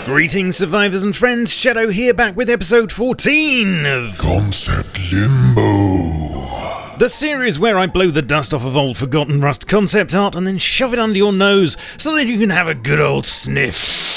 Greetings survivors and friends, Shadow here back with episode 14 of Concept Limbo. The series where I blow the dust off of old forgotten Rust concept art and then shove it under your nose so that you can have a good old sniff.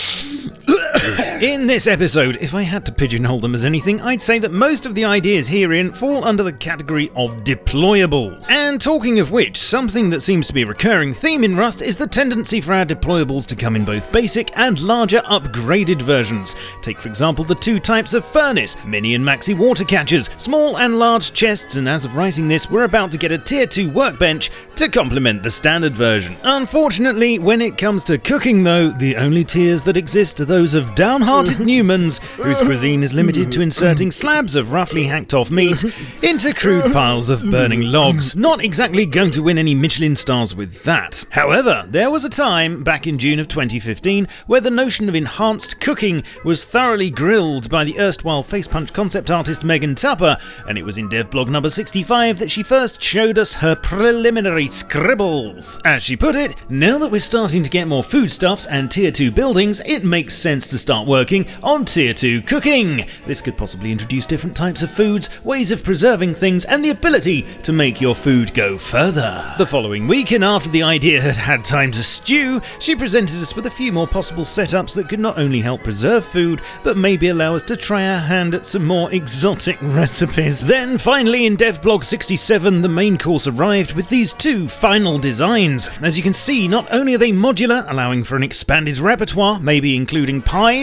In this episode, if I had to pigeonhole them as anything, I'd say that most of the ideas herein fall under the category of deployables. And talking of which, something that seems to be a recurring theme in Rust is the tendency for our deployables to come in both basic and larger upgraded versions. Take for example the two types of furnace, mini and maxi water catchers, small and large chests, and as of writing this, we're about to get a tier 2 workbench to complement the standard version. Unfortunately, when it comes to cooking though, the only tiers that exist are those of downhearted Newmans, whose cuisine is limited to inserting slabs of roughly hacked off meat into crude piles of burning logs. Not exactly going to win any Michelin stars with that. However, there was a time, back in June of 2015, where the notion of enhanced cooking was thoroughly grilled by the erstwhile facepunch concept artist Megan Tupper, and it was in devblog number 65 that she first showed us her preliminary scribbles. As she put it, now that we're starting to get more foodstuffs and tier 2 buildings, it makes sense to start working on tier 2 cooking. This could possibly introduce different types of foods, ways of preserving things, and the ability to make your food go further. The following week, and after the idea had had time to stew, she presented us with a few more possible setups that could not only help preserve food, but maybe allow us to try our hand at some more exotic recipes. Then finally in devblog 67, the main course arrived with these two final designs. As you can see, not only are they modular, allowing for an expanded repertoire, maybe including pies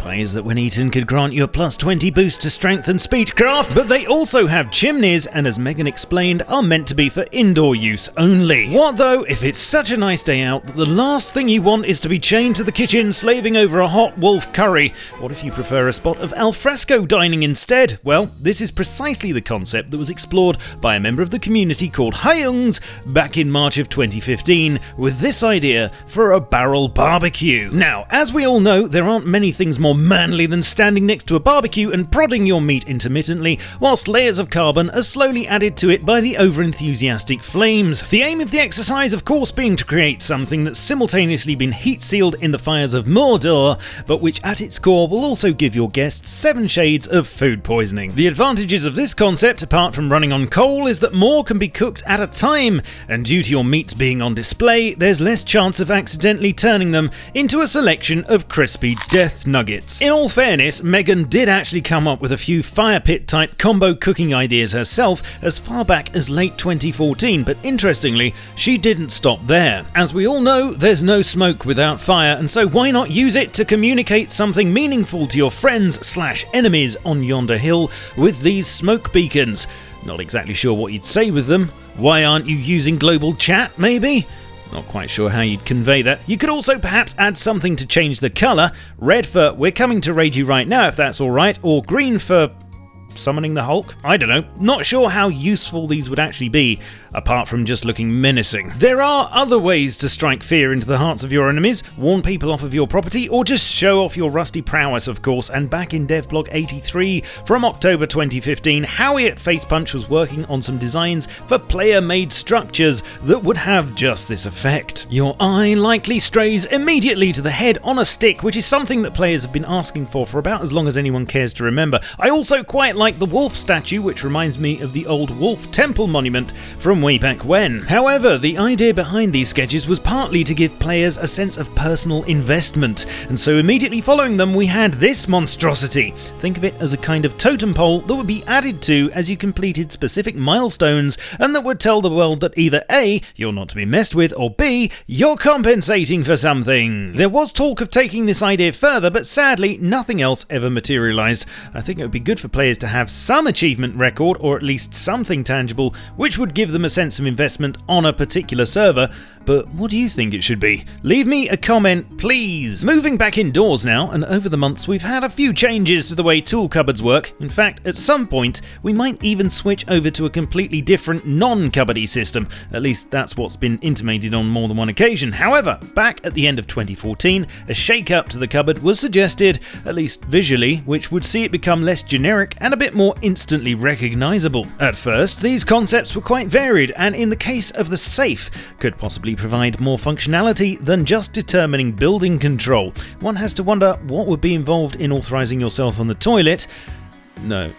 that when eaten could grant you a plus 20 boost to strength and speedcraft, but they also have chimneys and, as Megan explained, are meant to be for indoor use only. What though if it's such a nice day out that the last thing you want is to be chained to the kitchen slaving over a hot wolf curry? What if you prefer a spot of alfresco dining instead? Well, this is precisely the concept that was explored by a member of the community called Hyungs back in March of 2015 with this idea for a barrel barbecue. Now, as we all know, there aren't many things more manly than standing next to a barbecue and prodding your meat intermittently whilst layers of carbon are slowly added to it by the over-enthusiastic flames. The aim of the exercise of course being to create something that's simultaneously been heat-sealed in the fires of Mordor, but which at its core will also give your guests 7 shades of food poisoning. The advantages of this concept, apart from running on coal, is that more can be cooked at a time, and due to your meats being on display, there's less chance of accidentally turning them into a selection of crispy death nuggets. In all fairness, Megan did actually come up with a few fire pit type combo cooking ideas herself as far back as late 2014, but interestingly, she didn't stop there. As we all know, there's no smoke without fire, and so why not use it to communicate something meaningful to your friends/enemies on yonder hill with these smoke beacons? Not exactly sure what you'd say with them. Why aren't you using global chat, maybe? Not quite sure how you'd convey that. You could also perhaps add something to change the colour. Red for "we're coming to raid you right now if that's alright," or green for summoning the Hulk? I don't know. Not sure how useful these would actually be, apart from just looking menacing. There are other ways to strike fear into the hearts of your enemies, warn people off of your property, or just show off your rusty prowess, of course. And back in devblog 83 from October 2015, Howie at Facepunch was working on some designs for player-made structures that would have just this effect. Your eye likely strays immediately to the head on a stick, which is something that players have been asking for about as long as anyone cares to remember. I also quite like the wolf statue, which reminds me of the old wolf temple monument from way back when. However, the idea behind these sketches was partly to give players a sense of personal investment, and so immediately following them we had this monstrosity. Think of it as a kind of totem pole that would be added to as you completed specific milestones, and that would tell the world that either A, you're not to be messed with, or B, you're compensating for something. There was talk of taking this idea further, but sadly nothing else ever materialised. I think it would be good for players to have some achievement record, or at least something tangible, which would give them a sense of investment on a particular server. But what do you think it should be? Leave me a comment, please. Moving back indoors now, and over the months we've had a few changes to the way tool cupboards work. In fact, at some point, we might even switch over to a completely different non-cupboardy system. At least that's what's been intimated on more than one occasion. However, back at the end of 2014, a shake-up to the cupboard was suggested, at least visually, which would see it become less generic and a bit more instantly recognisable. At first, these concepts were quite varied, and in the case of the safe, could possibly provide more functionality than just determining building control. One has to wonder what would be involved in authorising yourself on the toilet. No,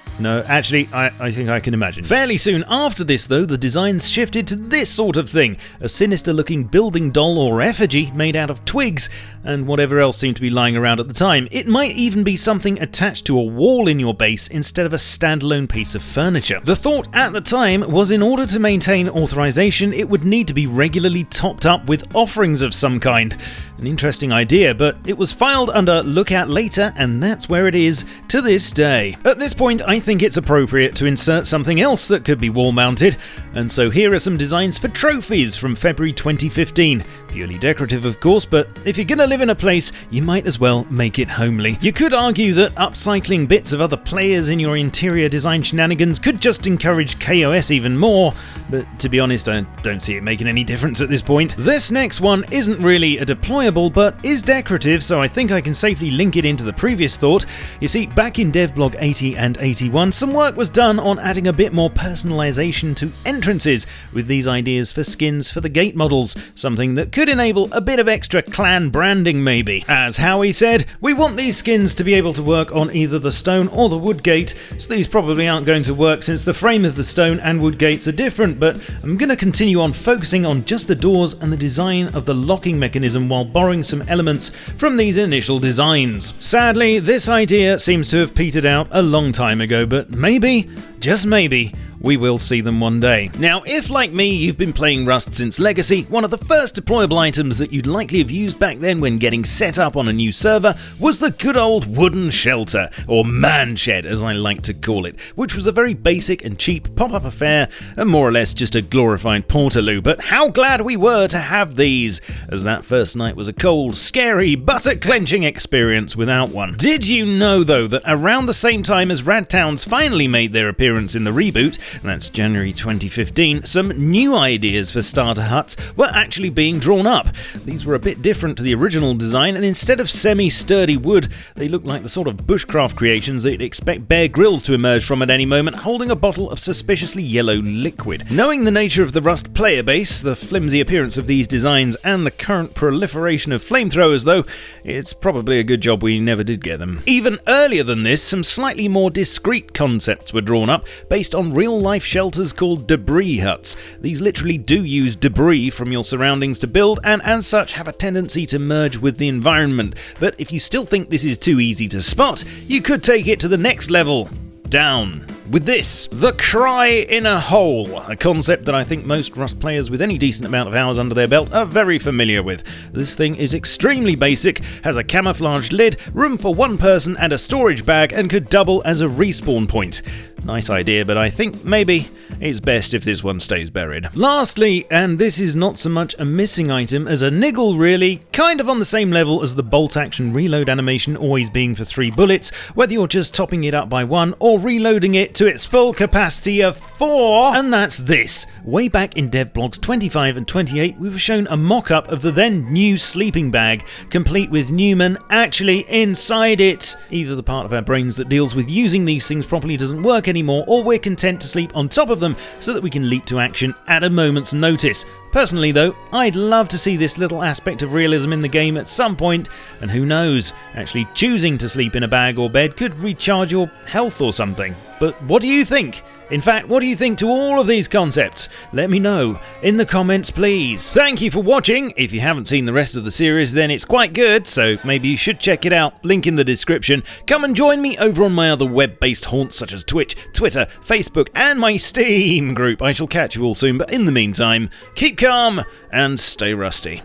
actually, I think I can imagine. Fairly soon after this, though, the designs shifted to this sort of thing, a sinister-looking building doll or effigy made out of twigs and whatever else seemed to be lying around at the time. It might even be something attached to a wall in your base instead of a standalone piece of furniture. The thought at the time was in order to maintain authorization, it would need to be regularly topped up with offerings of some kind. An interesting idea, but it was filed under Look At Later, and that's where it is to this day. At this point, I think it's appropriate to insert something else that could be wall-mounted, and so here are some designs for trophies from February 2015. Purely decorative, of course, but if you're gonna live in a place, you might as well make it homely. You could argue that upcycling bits of other players in your interior design shenanigans could just encourage KOS even more, but to be honest, I don't see it making any difference at this point. This next one isn't really a deployable, but is decorative, so I think I can safely link it into the previous thought. You see, back in devblog 80 and 81, some work was done on adding a bit more personalization to entrances with these ideas for skins for the gate models, something that could enable a bit of extra clan branding maybe. As Howie said, we want these skins to be able to work on either the stone or the wood gate, so these probably aren't going to work since the frame of the stone and wood gates are different, but I'm going to continue on focusing on just the doors and the design of the locking mechanism while borrowing some elements from these initial designs. Sadly, this idea seems to have petered out a long time ago, but maybe, just maybe, we will see them one day. Now, if like me, you've been playing Rust since Legacy, one of the first deployable items that you'd likely have used back then when getting set up on a new server was the good old wooden shelter, or man shed as I like to call it, which was a very basic and cheap pop-up affair and more or less just a glorified portaloo. But how glad we were to have these, as that first night was a cold, scary, butter-clenching experience without one. Did you know, though, that around the same time as Rad Towns finally made their appearance in the reboot, and that's January 2015, some new ideas for starter huts were actually being drawn up. These were a bit different to the original design, and instead of semi-sturdy wood, they looked like the sort of bushcraft creations that you'd expect Bear Grylls to emerge from at any moment, holding a bottle of suspiciously yellow liquid. Knowing the nature of the Rust player base, the flimsy appearance of these designs, and the current proliferation of flamethrowers, though, it's probably a good job we never did get them. Even earlier than this, some slightly more discreet concepts were drawn up based on real-life shelters called debris huts. These literally do use debris from your surroundings to build, and as such have a tendency to merge with the environment. But if you still think this is too easy to spot, you could take it to the next level. Down. With this, the cry in a hole, a concept that I think most Rust players with any decent amount of hours under their belt are very familiar with. This thing is extremely basic, has a camouflaged lid, room for one person and a storage bag, and could double as a respawn point. Nice idea, but I think maybe it's best if this one stays buried. Lastly, and this is not so much a missing item as a niggle really, kind of on the same level as the bolt action reload animation always being for 3 bullets, whether you're just topping it up by 1 or reloading it to its full capacity of 4, and that's this. Way back in devblogs 25 and 28, we were shown a mock-up of the then new sleeping bag, complete with Newman actually inside it. Either the part of our brains that deals with using these things properly doesn't work anymore, or we're content to sleep on top of them so that we can leap to action at a moment's notice. Personally though, I'd love to see this little aspect of realism in the game at some point, and who knows, actually choosing to sleep in a bag or bed could recharge your health or something. But what do you think? In fact, what do you think to all of these concepts? Let me know in the comments, please. Thank you for watching. If you haven't seen the rest of the series, then it's quite good, so maybe you should check it out. Link in the description. Come and join me over on my other web-based haunts such as Twitch, Twitter, Facebook, and my Steam group. I shall catch you all soon, but in the meantime, keep calm and stay rusty.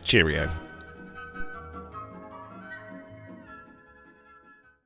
Cheerio.